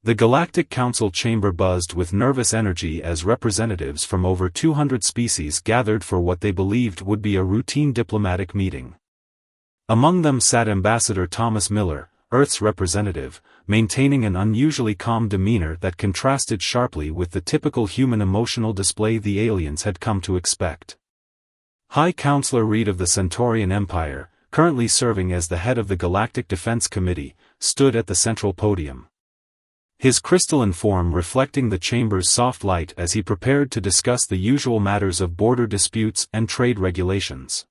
The Galactic Council chamber buzzed with nervous energy as representatives from over 200 species gathered for what they believed would be a routine diplomatic meeting. Among them sat Ambassador Thomas Miller, Earth's representative, maintaining an unusually calm demeanor that contrasted sharply with the typical human emotional display the aliens had come to expect. High Counselor Reed of the Centaurian Empire, currently serving as the head of the Galactic Defense Committee, stood at the central podium. His crystalline form reflecting the chamber's soft light as he prepared to discuss the usual matters of border disputes and trade regulations.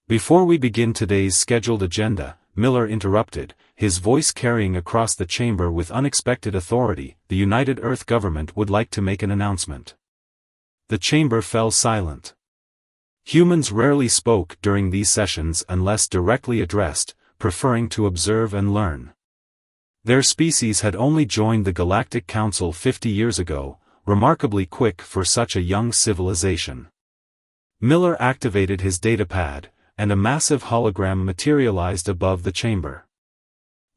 Before we begin today's scheduled agenda, Miller interrupted, his voice carrying across the chamber with unexpected authority. The United Earth government would like to make an announcement. The chamber fell silent. Humans rarely spoke during these sessions unless directly addressed, preferring to observe and learn. Their species had only joined the Galactic Council 50 years ago, remarkably quick for such a young civilization. Miller activated his datapad, and a massive hologram materialized above the chamber.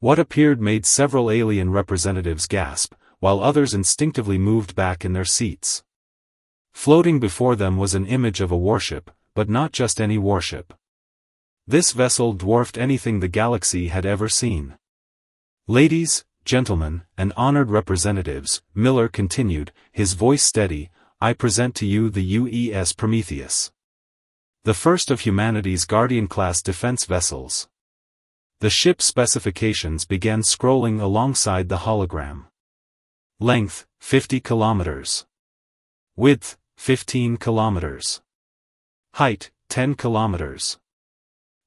What appeared made several alien representatives gasp, while others instinctively moved back in their seats. Floating before them was an image of a warship, but not just any warship. This vessel dwarfed anything the galaxy had ever seen. Ladies, gentlemen, and honored representatives, Miller continued, his voice steady, I present to you the UES Prometheus. The first of humanity's Guardian-class defense vessels. The ship's specifications began scrolling alongside the hologram. Length, 50 kilometers. Width, 15 kilometers. Height, 10 kilometers.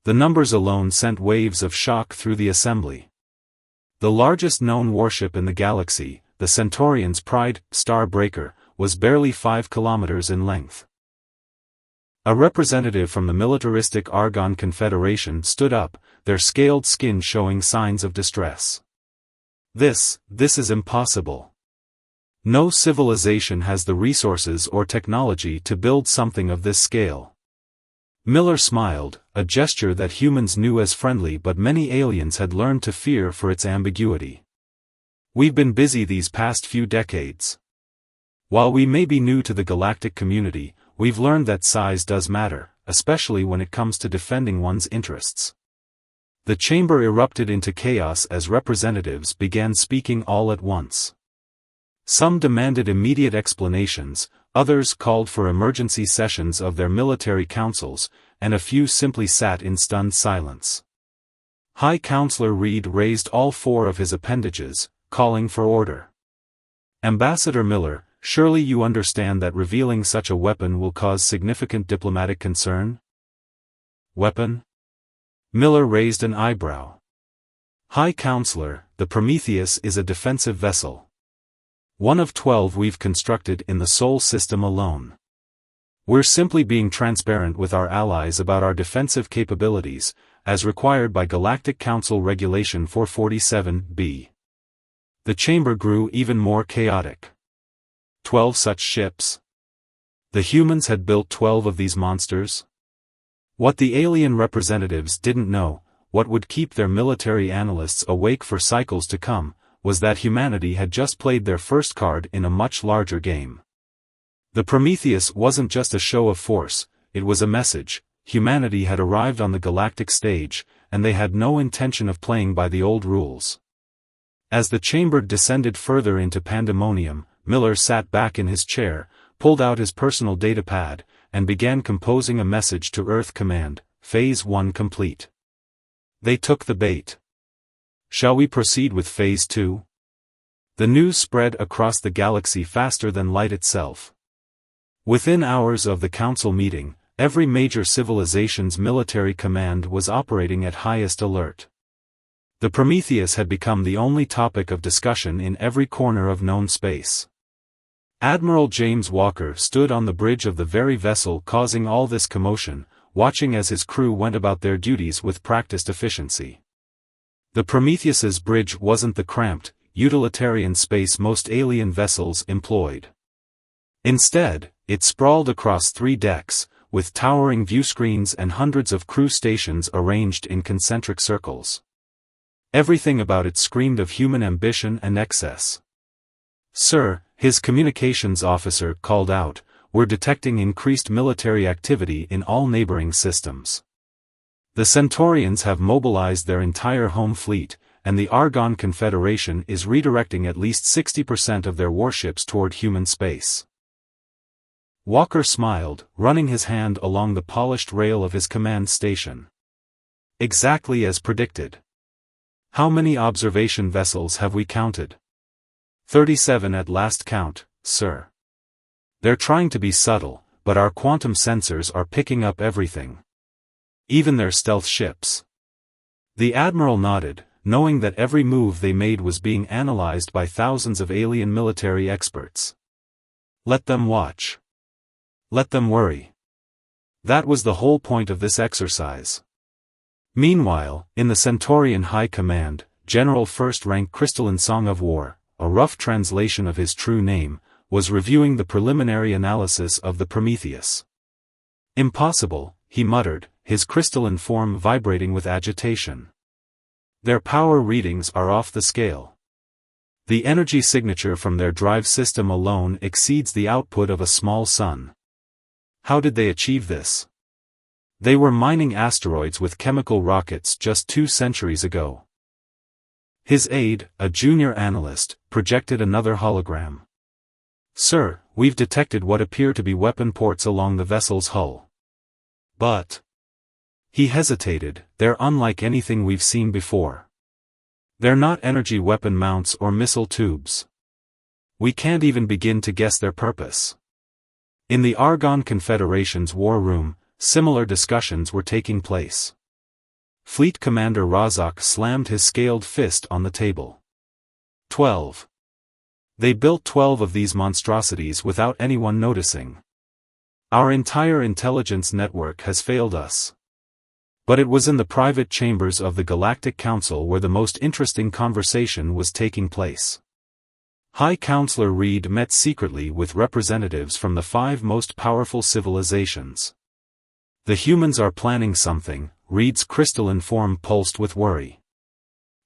The numbers alone sent waves of shock through the assembly. The largest known warship in the galaxy, the Centaurian's Pride, Starbreaker, was barely 5 kilometers in length. A representative from the militaristic Argon Confederation stood up, their scaled skin showing signs of distress. This is impossible. No civilization has the resources or technology to build something of this scale. Miller smiled, a gesture that humans knew as friendly but many aliens had learned to fear for its ambiguity. We've been busy these past few decades. While we may be new to the galactic community, we've learned that size does matter, especially when it comes to defending one's interests. The chamber erupted into chaos as representatives began speaking all at once. Some demanded immediate explanations, others called for emergency sessions of their military councils, and a few simply sat in stunned silence. High Counselor Reed raised all four of his appendages, calling for order. Ambassador Miller, surely you understand that revealing such a weapon will cause significant diplomatic concern? Weapon? Miller raised an eyebrow. High Counselor, the Prometheus is a defensive vessel. One of 12 we've constructed in the Sol system alone. We're simply being transparent with our allies about our defensive capabilities, as required by Galactic Council Regulation 447b. The chamber grew even more chaotic. 12 such ships? The humans had built 12 of these monsters? What the alien representatives didn't know, what would keep their military analysts awake for cycles to come, was that humanity had just played their first card in a much larger game. The Prometheus wasn't just a show of force, it was a message. Humanity had arrived on the galactic stage, and they had no intention of playing by the old rules. As the chamber descended further into pandemonium, Miller sat back in his chair, pulled out his personal datapad, and began composing a message to Earth Command, Phase 1 complete. They took the bait. Shall we proceed with Phase 2? The news spread across the galaxy faster than light itself. Within hours of the council meeting, every major civilization's military command was operating at highest alert. The Prometheus had become the only topic of discussion in every corner of known space. Admiral James Walker stood on the bridge of the very vessel causing all this commotion, watching as his crew went about their duties with practiced efficiency. The Prometheus's bridge wasn't the cramped, utilitarian space most alien vessels employed. Instead, it sprawled across 3 decks, with towering viewscreens and hundreds of crew stations arranged in concentric circles. Everything about it screamed of human ambition and excess. "Sir," his communications officer called out, "we're detecting increased military activity in all neighboring systems. The Centaurians have mobilized their entire home fleet, and the Argon Confederation is redirecting at least 60% of their warships toward human space." Walker smiled, running his hand along the polished rail of his command station. "Exactly as predicted. How many observation vessels have we counted?" 37 at last count, sir. They're trying to be subtle, but our quantum sensors are picking up everything. Even their stealth ships." The admiral nodded, knowing that every move they made was being analyzed by thousands of alien military experts. Let them watch. Let them worry. That was the whole point of this exercise. Meanwhile, in the Centaurian High Command, General First Rank Crystalline Song of War, a rough translation of his true name, was reviewing the preliminary analysis of the Prometheus. "Impossible," he muttered, his crystalline form vibrating with agitation. "Their power readings are off the scale. The energy signature from their drive system alone exceeds the output of a small sun. How did they achieve this? They were mining asteroids with chemical rockets just 2 centuries ago." His aide, a junior analyst, projected another hologram. "Sir, we've detected what appear to be weapon ports along the vessel's hull. But..." He hesitated, "they're unlike anything we've seen before. They're not energy weapon mounts or missile tubes. We can't even begin to guess their purpose." In the Argon Confederation's war room, similar discussions were taking place. Fleet Commander Razak slammed his scaled fist on the table. 12. They built 12 of these monstrosities without anyone noticing. Our entire intelligence network has failed us. But it was in the private chambers of the Galactic Council where the most interesting conversation was taking place. High Counselor Reed met secretly with representatives from the 5 most powerful civilizations. "The humans are planning something," Reed's crystalline form pulsed with worry.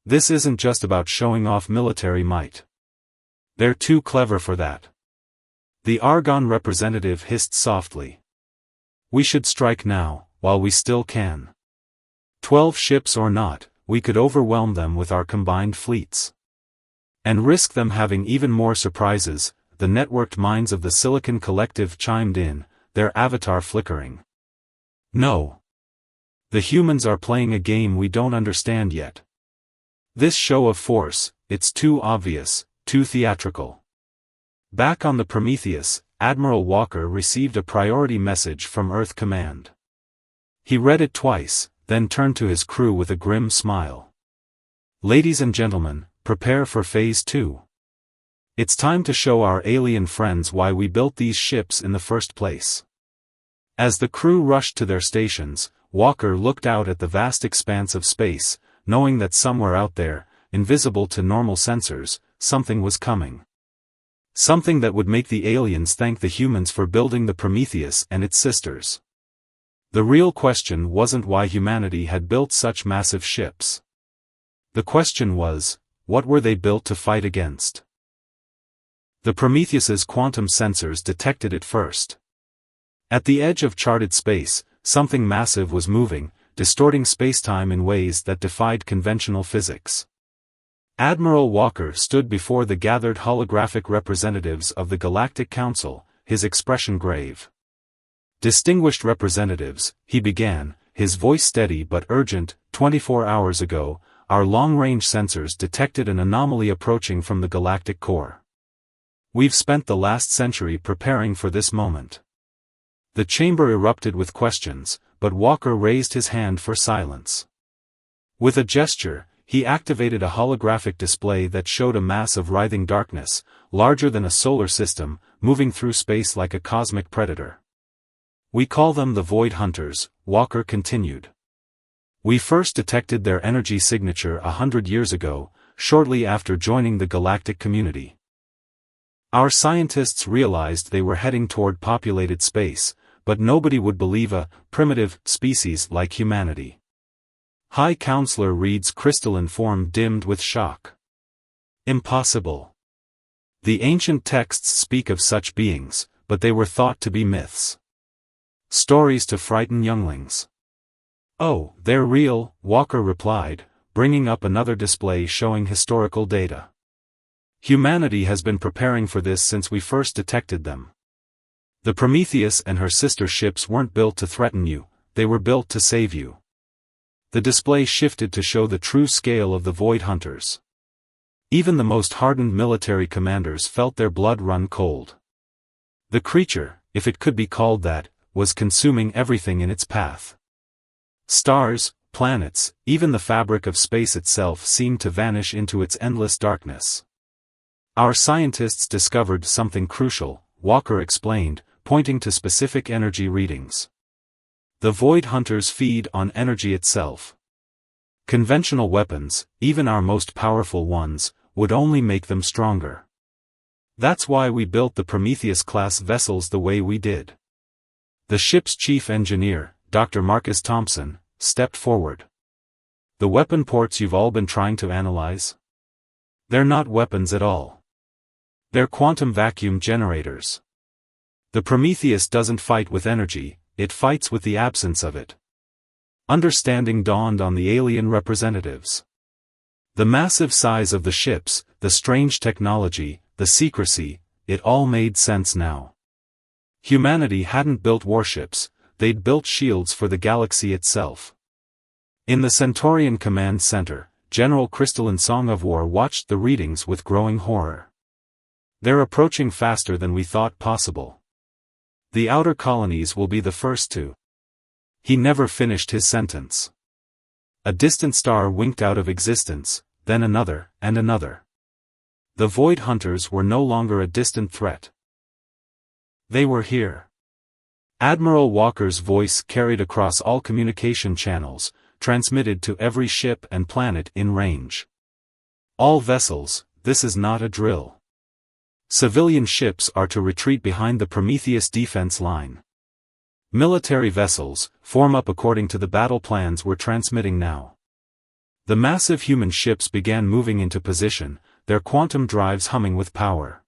"This isn't just about showing off military might. They're too clever for that." The Argon representative hissed softly. "We should strike now, while we still can. 12 ships or not, we could overwhelm them with our combined fleets. And risk them having even more surprises." The networked minds of the Silicon Collective chimed in, their avatar flickering. "No. The humans are playing a game we don't understand yet. This show of force, it's too obvious, too theatrical." Back on the Prometheus, Admiral Walker received a priority message from Earth Command. He read it twice, then turned to his crew with a grim smile. "Ladies and gentlemen, prepare for Phase 2. It's time to show our alien friends why we built these ships in the first place." As the crew rushed to their stations, Walker looked out at the vast expanse of space, knowing that somewhere out there, invisible to normal sensors, something was coming. Something that would make the aliens thank the humans for building the Prometheus and its sisters. The real question wasn't why humanity had built such massive ships. The question was, what were they built to fight against? The Prometheus's quantum sensors detected it first. At the edge of charted space, something massive was moving, distorting spacetime in ways that defied conventional physics. Admiral Walker stood before the gathered holographic representatives of the Galactic Council, his expression grave. "Distinguished representatives," he began, his voice steady but urgent, 24 hours ago, our long-range sensors detected an anomaly approaching from the galactic core. We've spent the last century preparing for this moment." The chamber erupted with questions, but Walker raised his hand for silence. With a gesture, he activated a holographic display that showed a mass of writhing darkness, larger than a solar system, moving through space like a cosmic predator. "We call them the Void Hunters," Walker continued. "We first detected their energy signature 100 years ago, shortly after joining the galactic community. Our scientists realized they were heading toward populated space, but nobody would believe a primitive species like humanity. High Counselor Reed's crystalline form dimmed with shock. Impossible. The ancient texts speak of such beings, but they were thought to be myths. Stories to frighten younglings. Oh, they're real, Walker replied, bringing up another display showing historical data. Humanity has been preparing for this since we first detected them. The Prometheus and her sister ships weren't built to threaten you, they were built to save you. The display shifted to show the true scale of the Void Hunters. Even the most hardened military commanders felt their blood run cold. The creature, if it could be called that, was consuming everything in its path. Stars, planets, even the fabric of space itself seemed to vanish into its endless darkness. Our scientists discovered something crucial, Walker explained, pointing to specific energy readings. The Void Hunters feed on energy itself. Conventional weapons, even our most powerful ones, would only make them stronger. That's why we built the Prometheus-class vessels the way we did. The ship's chief engineer, Dr. Marcus Thompson, stepped forward. The weapon ports you've all been trying to analyze? They're not weapons at all. They're quantum vacuum generators. The Prometheus doesn't fight with energy, it fights with the absence of it. Understanding dawned on the alien representatives. The massive size of the ships, the strange technology, the secrecy, it all made sense now. Humanity hadn't built warships, they'd built shields for the galaxy itself. In the Centaurian Command Center, General Crystalline Song of War watched the readings with growing horror. They're approaching faster than we thought possible. The outer colonies will be the first to. He never finished his sentence. A distant star winked out of existence, then another, and another. The Void Hunters were no longer a distant threat. They were here. Admiral Walker's voice carried across all communication channels, transmitted to every ship and planet in range. All vessels, this is not a drill. Civilian ships are to retreat behind the Prometheus defense line. Military vessels, form up according to the battle plans we're transmitting now. The massive human ships began moving into position, their quantum drives humming with power.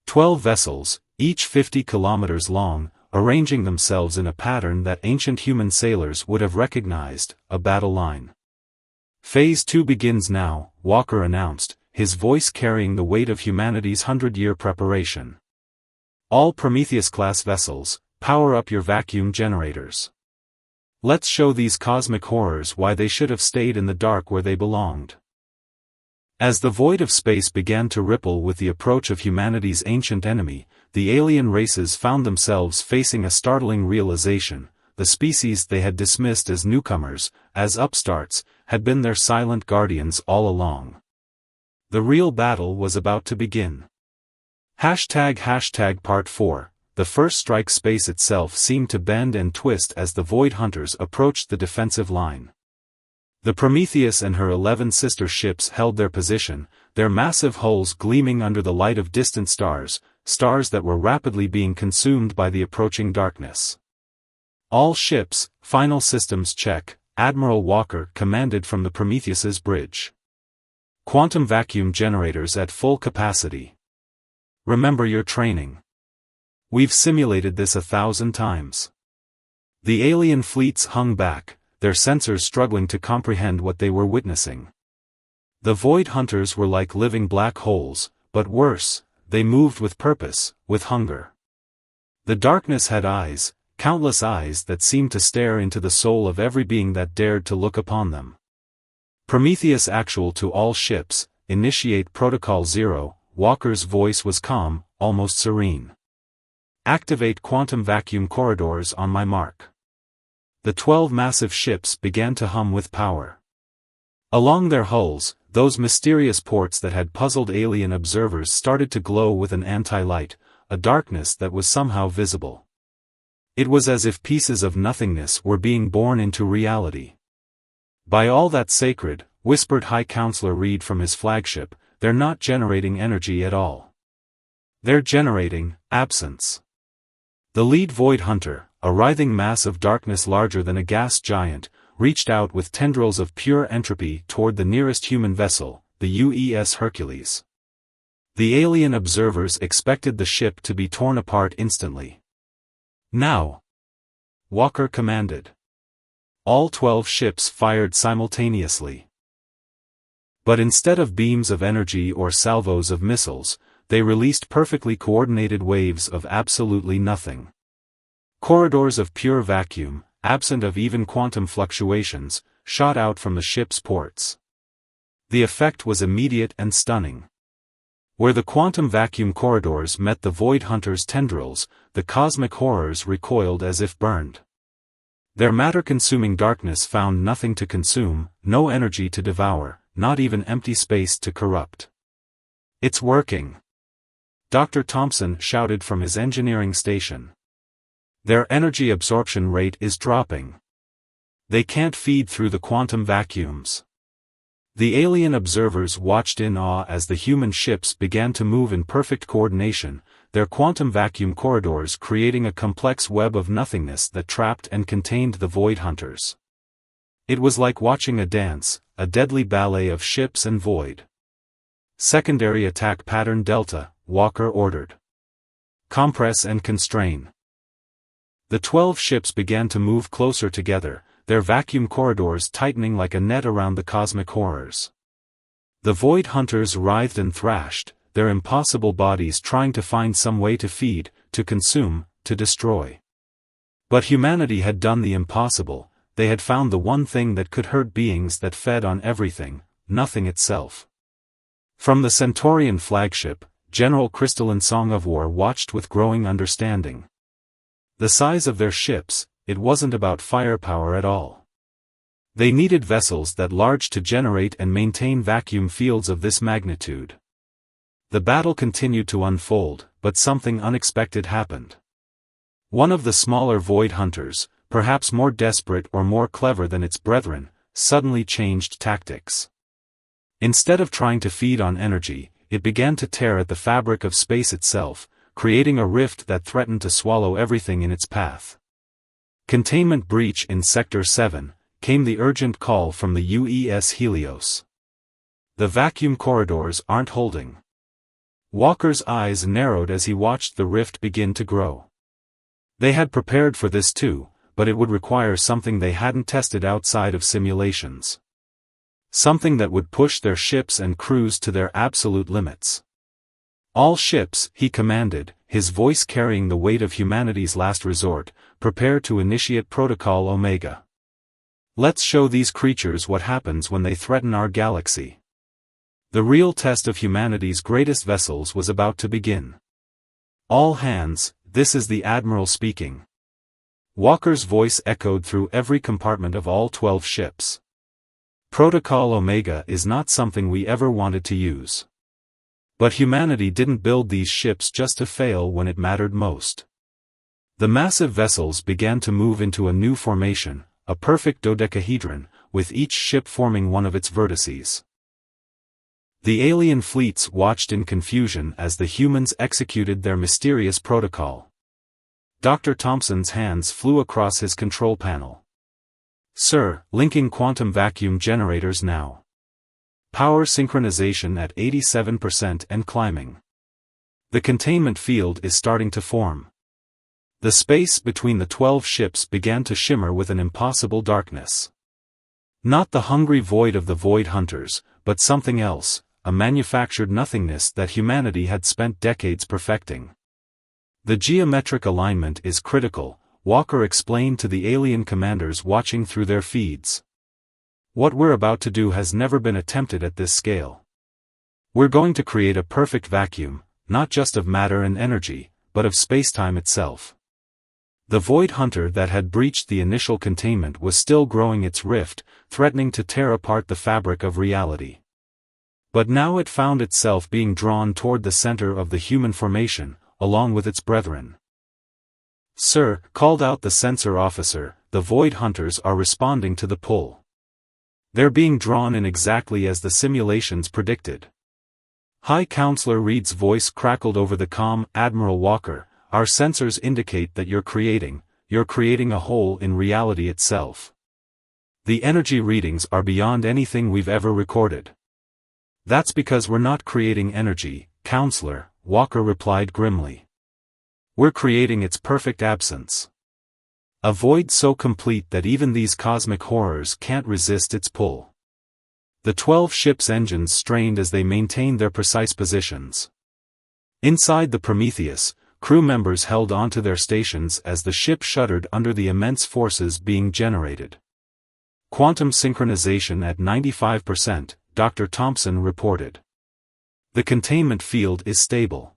12 vessels, each 50 kilometers long, arranging themselves in a pattern that ancient human sailors would have recognized, a battle line. Phase 2 begins now, Walker announced, his voice carrying the weight of humanity's 100-year preparation. All Prometheus-class vessels, power up your vacuum generators. Let's show these cosmic horrors why they should have stayed in the dark where they belonged. As the void of space began to ripple with the approach of humanity's ancient enemy, the alien races found themselves facing a startling realization: the species they had dismissed as newcomers, as upstarts, had been their silent guardians all along. The real battle was about to begin. Part 4. The first strike. Space itself seemed to bend and twist as the Void Hunters approached the defensive line. The Prometheus and her 11 sister ships held their position, their massive hulls gleaming under the light of distant stars, stars that were rapidly being consumed by the approaching darkness. All ships, final systems check, Admiral Walker commanded from the Prometheus's bridge. Quantum vacuum generators at full capacity. Remember your training. We've simulated this 1,000 times. The alien fleets hung back, their sensors struggling to comprehend what they were witnessing. The Void Hunters were like living black holes, but worse, they moved with purpose, with hunger. The darkness had eyes, countless eyes that seemed to stare into the soul of every being that dared to look upon them. Prometheus actual to all ships, initiate Protocol 0, Walker's voice was calm, almost serene. Activate quantum vacuum corridors on my mark. The 12 massive ships began to hum with power. Along their hulls, those mysterious ports that had puzzled alien observers started to glow with an anti-light, a darkness that was somehow visible. It was as if pieces of nothingness were being born into reality. By all that's sacred, whispered High Counselor Reed from his flagship, they're not generating energy at all. They're generating absence. The lead Void Hunter, a writhing mass of darkness larger than a gas giant, reached out with tendrils of pure entropy toward the nearest human vessel, the UES Hercules. The alien observers expected the ship to be torn apart instantly. "Now!" Walker commanded. All 12 ships fired simultaneously. But instead of beams of energy or salvos of missiles, they released perfectly coordinated waves of absolutely nothing. Corridors of pure vacuum, absent of even quantum fluctuations, shot out from the ship's ports. The effect was immediate and stunning. Where the quantum vacuum corridors met the Void Hunter's tendrils, the cosmic horrors recoiled as if burned. Their matter-consuming darkness found nothing to consume, no energy to devour, not even empty space to corrupt. "It's working!" Dr. Thompson shouted from his engineering station. "Their energy absorption rate is dropping. They can't feed through the quantum vacuums." The alien observers watched in awe as the human ships began to move in perfect coordination, their quantum vacuum corridors creating a complex web of nothingness that trapped and contained the Void Hunters. It was like watching a dance, a deadly ballet of ships and void. "Secondary attack pattern Delta," Walker ordered. "Compress and constrain." The 12 ships began to move closer together, their vacuum corridors tightening like a net around the cosmic horrors. The Void Hunters writhed and thrashed, their impossible bodies trying to find some way to feed, to consume, to destroy. But humanity had done the impossible, they had found the one thing that could hurt beings that fed on everything, nothing itself. From the Centaurian flagship, General Crystalline Song of War watched with growing understanding. The size of their ships, it wasn't about firepower at all. They needed vessels that large to generate and maintain vacuum fields of this magnitude. The battle continued to unfold, but something unexpected happened. One of the smaller Void Hunters, perhaps more desperate or more clever than its brethren, suddenly changed tactics. Instead of trying to feed on energy, it began to tear at the fabric of space itself, creating a rift that threatened to swallow everything in its path. "Containment breach in Sector 7, came the urgent call from the UES Helios. "The vacuum corridors aren't holding." Walker's eyes narrowed as he watched the rift begin to grow. They had prepared for this too, but it would require something they hadn't tested outside of simulations. Something that would push their ships and crews to their absolute limits. "All ships," he commanded, his voice carrying the weight of humanity's last resort, "prepare to initiate Protocol Omega. Let's show these creatures what happens when they threaten our galaxy." The real test of humanity's greatest vessels was about to begin. "All hands, this is the Admiral speaking." Walker's voice echoed through every compartment of all 12 ships. "Protocol Omega is not something we ever wanted to use. But humanity didn't build these ships just to fail when it mattered most." The massive vessels began to move into a new formation, a perfect dodecahedron, with each ship forming one of its vertices. The alien fleets watched in confusion as the humans executed their mysterious protocol. Dr. Thompson's hands flew across his control panel. "Sir, linking quantum vacuum generators now. Power synchronization at 87% and climbing. The containment field is starting to form." The space between the 12 ships began to shimmer with an impossible darkness. Not the hungry void of the Void Hunters, but something else, a manufactured nothingness that humanity had spent decades perfecting. "The geometric alignment is critical," Walker explained to the alien commanders watching through their feeds. "What we're about to do has never been attempted at this scale. We're going to create a perfect vacuum, not just of matter and energy, but of spacetime itself." The Void Hunter that had breached the initial containment was still growing its rift, threatening to tear apart the fabric of reality. But now it found itself being drawn toward the center of the human formation, along with its brethren. "Sir," called out the sensor officer, "the Void Hunters are responding to the pull. They're being drawn in exactly as the simulations predicted." High Counselor Reed's voice crackled over the comm, "Admiral Walker, our sensors indicate that you're creating a hole in reality itself. The energy readings are beyond anything we've ever recorded. That's because we're not creating energy, Counselor, Walker replied grimly. We're creating its perfect absence. A void so complete that even these cosmic horrors can't resist its pull. The 12 ships' engines strained as they maintained their precise positions. Inside the Prometheus, crew members held onto their stations as the ship shuddered under the immense forces being generated. Quantum synchronization at 95%, Dr. Thompson reported. The containment field is stable.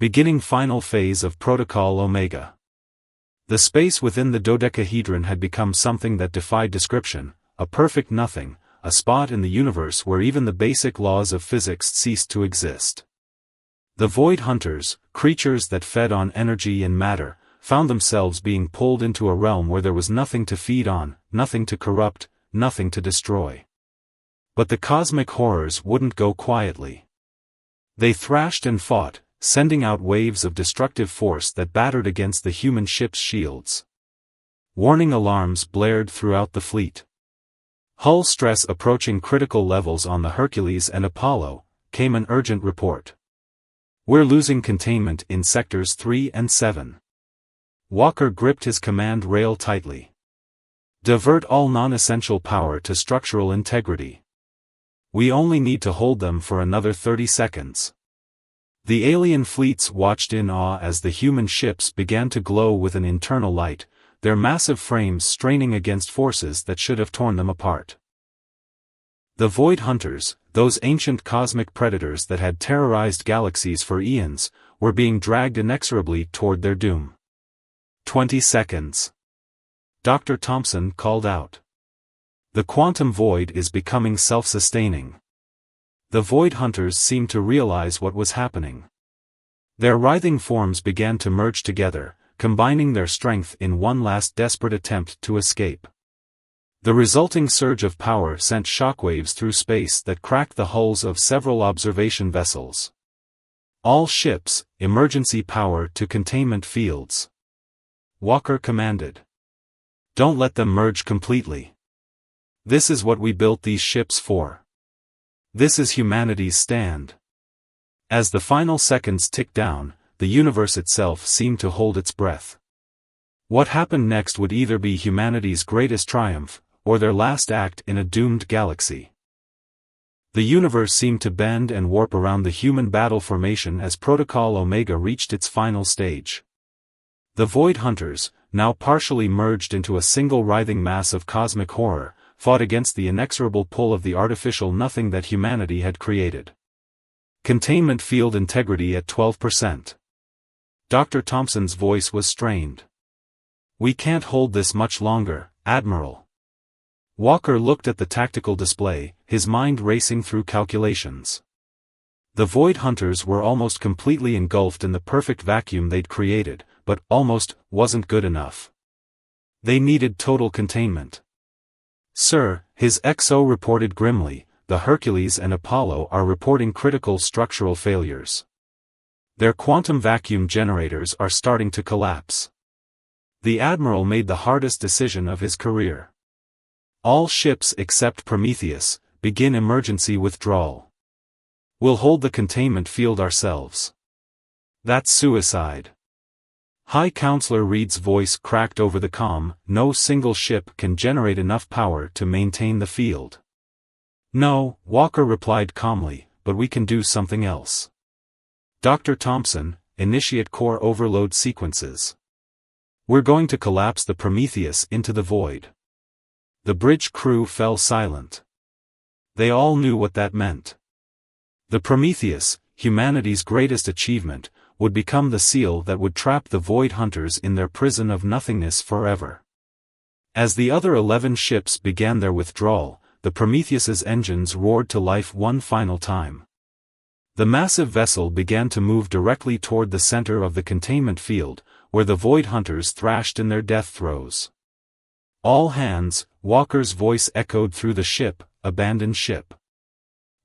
Beginning final phase of Protocol Omega. The space within the dodecahedron had become something that defied description, a perfect nothing, a spot in the universe where even the basic laws of physics ceased to exist. The Void Hunters, creatures that fed on energy and matter, found themselves being pulled into a realm where there was nothing to feed on, nothing to corrupt, nothing to destroy. But the cosmic horrors wouldn't go quietly. They thrashed and fought, sending out waves of destructive force that battered against the human ship's shields. Warning alarms blared throughout the fleet. Hull stress approaching critical levels on the Hercules and Apollo, came an urgent report. We're losing containment in sectors 3 and 7. Walker gripped his command rail tightly. Divert all non-essential power to structural integrity. We only need to hold them for another 30 seconds. The alien fleets watched in awe as the human ships began to glow with an internal light, their massive frames straining against forces that should have torn them apart. The Void Hunters, those ancient cosmic predators that had terrorized galaxies for eons, were being dragged inexorably toward their doom. 20 seconds. Dr. Thompson called out. The quantum void is becoming self-sustaining. The Void Hunters seemed to realize what was happening. Their writhing forms began to merge together, combining their strength in one last desperate attempt to escape. The resulting surge of power sent shockwaves through space that cracked the hulls of several observation vessels. All ships, emergency power to containment fields. Walker commanded. Don't let them merge completely. This is what we built these ships for. This is humanity's stand. As the final seconds ticked down, the universe itself seemed to hold its breath. What happened next would either be humanity's greatest triumph, or their last act in a doomed galaxy. The universe seemed to bend and warp around the human battle formation as Protocol Omega reached its final stage. The Void Hunters, now partially merged into a single writhing mass of cosmic horror, fought against the inexorable pull of the artificial nothing that humanity had created. Containment field integrity at 12%. Dr. Thompson's voice was strained. We can't hold this much longer, Admiral. Walker looked at the tactical display, his mind racing through calculations. The Void Hunters were almost completely engulfed in the perfect vacuum they'd created, but almost wasn't good enough. They needed total containment. Sir, his XO reported grimly, the Hercules and Apollo are reporting critical structural failures. Their quantum vacuum generators are starting to collapse. The Admiral made the hardest decision of his career. All ships except Prometheus, begin emergency withdrawal. We'll hold the containment field ourselves. That's suicide. High Counselor Reed's voice cracked over the comm, no single ship can generate enough power to maintain the field. No, Walker replied calmly, but we can do something else. Dr. Thompson, initiate core overload sequences. We're going to collapse the Prometheus into the void. The bridge crew fell silent. They all knew what that meant. The Prometheus, humanity's greatest achievement, would become the seal that would trap the Void Hunters in their prison of nothingness forever. As the other 11 ships began their withdrawal, the Prometheus's engines roared to life one final time. The massive vessel began to move directly toward the center of the containment field, where the Void Hunters thrashed in their death throes. All hands, Walker's voice echoed through the ship, abandon ship.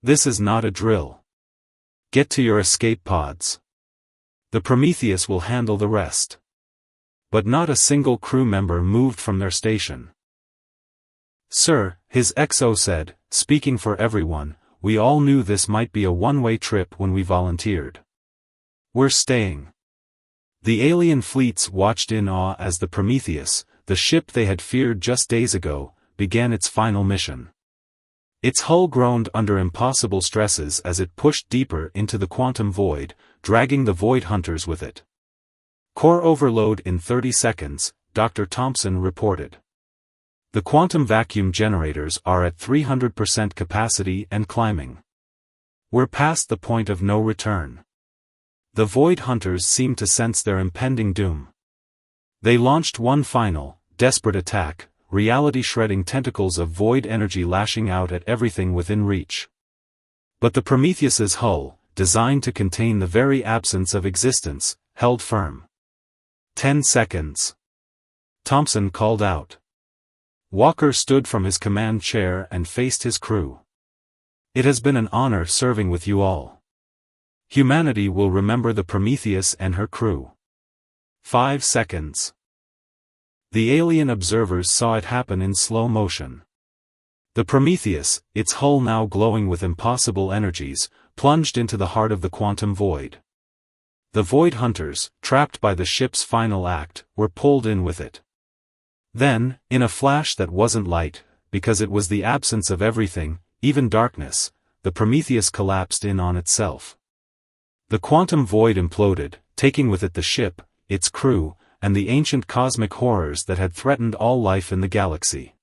This is not a drill. Get to your escape pods. The Prometheus will handle the rest. But not a single crew member moved from their station. "Sir," his XO said, speaking for everyone, "we all knew this might be a one-way trip when we volunteered. We're staying." The alien fleets watched in awe as the Prometheus, the ship they had feared just days ago, began its final mission. Its hull groaned under impossible stresses as it pushed deeper into the quantum void, dragging the Void Hunters with it. "Core overload in 30 seconds, Dr. Thompson reported. The quantum vacuum generators are at 300% capacity and climbing. We're past the point of no return." The Void Hunters seemed to sense their impending doom. They launched one final, desperate attack, reality-shredding tentacles of void energy lashing out at everything within reach. But the Prometheus's hull, designed to contain the very absence of existence, held firm. 10 seconds. Thompson called out. Walker stood from his command chair and faced his crew. "It has been an honor serving with you all. Humanity will remember the Prometheus and her crew." 5 seconds. The alien observers saw it happen in slow motion. The Prometheus, its hull now glowing with impossible energies, plunged into the heart of the quantum void. The Void Hunters, trapped by the ship's final act, were pulled in with it. Then, in a flash that wasn't light, because it was the absence of everything, even darkness, the Prometheus collapsed in on itself. The quantum void imploded, taking with it the ship, its crew, and the ancient cosmic horrors that had threatened all life in the galaxy.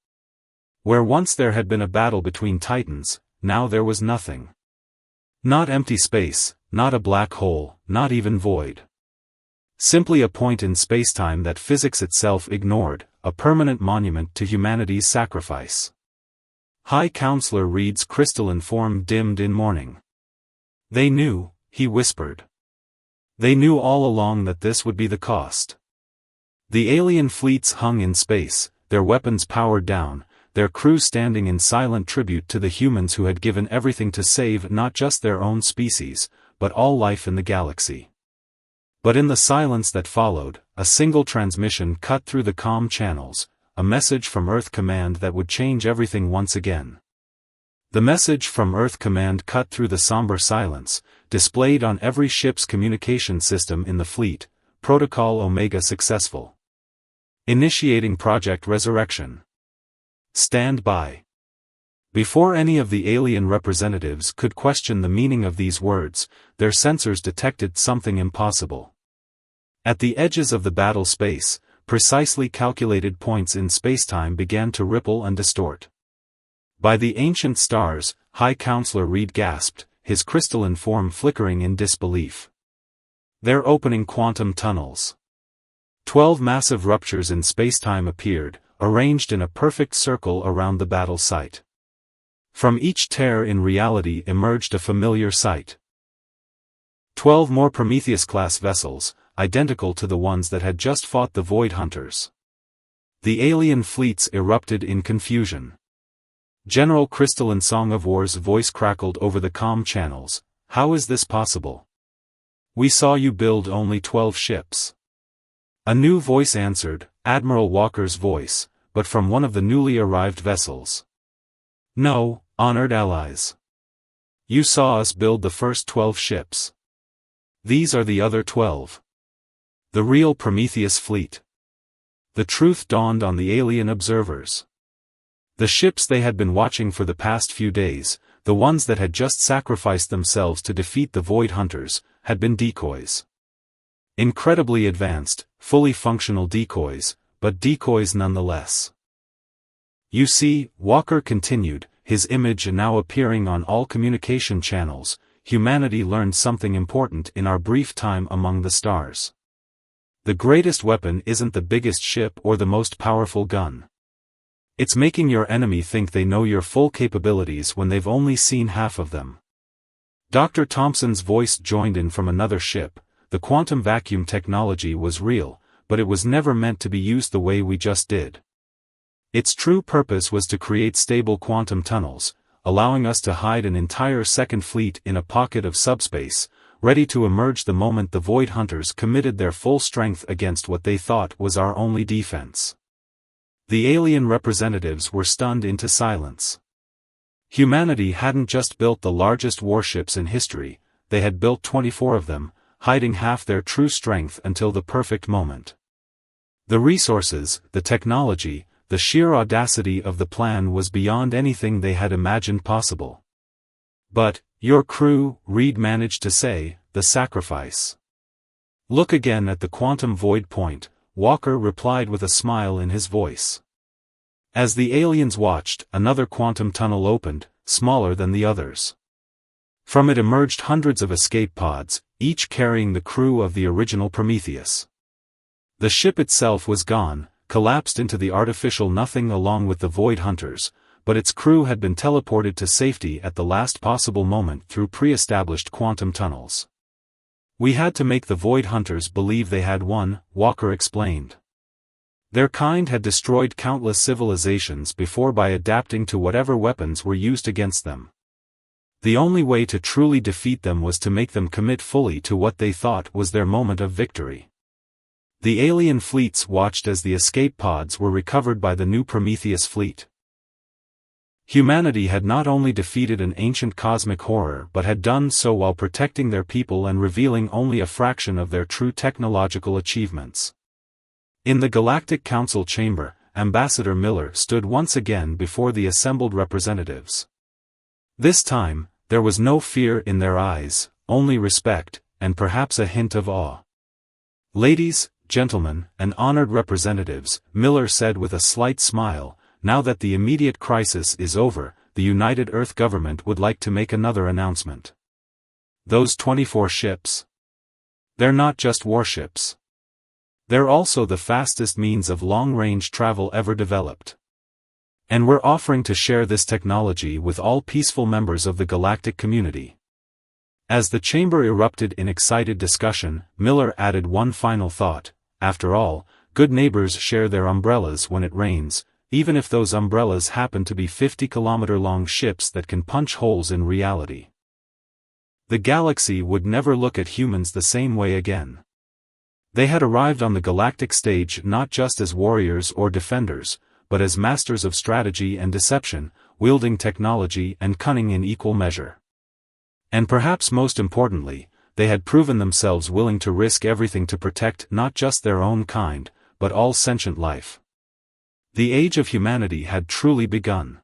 Where once there had been a battle between titans, now there was nothing. Not empty space, not a black hole, not even void. Simply a point in spacetime that physics itself ignored, a permanent monument to humanity's sacrifice. High Counselor Reed's crystalline form dimmed in mourning. "They knew," he whispered. "They knew all along that this would be the cost." The alien fleets hung in space, their weapons powered down, their crews standing in silent tribute to the humans who had given everything to save not just their own species, but all life in the galaxy. But in the silence that followed, a single transmission cut through the comm channels, a message from Earth Command that would change everything once again. The message from Earth Command cut through the somber silence, displayed on every ship's communication system in the fleet: Protocol Omega successful. Initiating Project Resurrection. Stand by. Before any of the alien representatives could question the meaning of these words, their sensors detected something impossible. At the edges of the battle space, precisely calculated points in spacetime began to ripple and distort. "By the ancient stars," High Counselor Reed gasped, his crystalline form flickering in disbelief. "They're opening quantum tunnels." 12 massive ruptures in spacetime appeared, arranged in a perfect circle around the battle site. From each tear in reality emerged a familiar sight. 12 more Prometheus-class vessels, identical to the ones that had just fought the Void Hunters. The alien fleets erupted in confusion. General Crystalline Song of War's voice crackled over the comm channels. "How is this possible? We saw you build only 12 ships." A new voice answered, Admiral Walker's voice, but from one of the newly arrived vessels. "No, honored allies. You saw us build the first 12 ships. These are the other 12. The real Prometheus fleet." The truth dawned on the alien observers. The ships they had been watching for the past few days, the ones that had just sacrificed themselves to defeat the Void Hunters, had been decoys. Incredibly advanced, fully functional decoys, but decoys nonetheless. "You see," Walker continued, his image now appearing on all communication channels, "humanity learned something important in our brief time among the stars. The greatest weapon isn't the biggest ship or the most powerful gun. It's making your enemy think they know your full capabilities when they've only seen half of them." Dr. Thompson's voice joined in from another ship. "The quantum vacuum technology was real, but it was never meant to be used the way we just did. Its true purpose was to create stable quantum tunnels, allowing us to hide an entire second fleet in a pocket of subspace, ready to emerge the moment the Void Hunters committed their full strength against what they thought was our only defense." The alien representatives were stunned into silence. Humanity hadn't just built the largest warships in history, they had built 24 of them, hiding half their true strength until the perfect moment. The resources, the technology, the sheer audacity of the plan was beyond anything they had imagined possible. But, your crew, Reed managed to say, the sacrifice. Look again at the quantum void point, Walker replied with a smile in his voice. As the aliens watched, another quantum tunnel opened, smaller than the others. From it emerged hundreds of escape pods, each carrying the crew of the original Prometheus. The ship itself was gone, collapsed into the artificial nothing along with the Void Hunters, but its crew had been teleported to safety at the last possible moment through pre-established quantum tunnels. We had to make the Void Hunters believe they had won, Walker explained. Their kind had destroyed countless civilizations before by adapting to whatever weapons were used against them. The only way to truly defeat them was to make them commit fully to what they thought was their moment of victory. The alien fleets watched as the escape pods were recovered by the new Prometheus fleet. Humanity had not only defeated an ancient cosmic horror but had done so while protecting their people and revealing only a fraction of their true technological achievements. In the Galactic Council chamber, Ambassador Miller stood once again before the assembled representatives. This time, there was no fear in their eyes, only respect, and perhaps a hint of awe. Ladies, gentlemen, and honored representatives, Miller said with a slight smile, now that the immediate crisis is over, the United Earth government would like to make another announcement. Those 24 ships? They're not just warships. They're also the fastest means of long-range travel ever developed. And we're offering to share this technology with all peaceful members of the galactic community. As the chamber erupted in excited discussion, Miller added one final thought: after all, good neighbors share their umbrellas when it rains, even if those umbrellas happen to be 50-kilometer-long ships that can punch holes in reality. The galaxy would never look at humans the same way again. They had arrived on the galactic stage not just as warriors or defenders, but as masters of strategy and deception, wielding technology and cunning in equal measure. And perhaps most importantly, they had proven themselves willing to risk everything to protect not just their own kind, but all sentient life. The age of humanity had truly begun.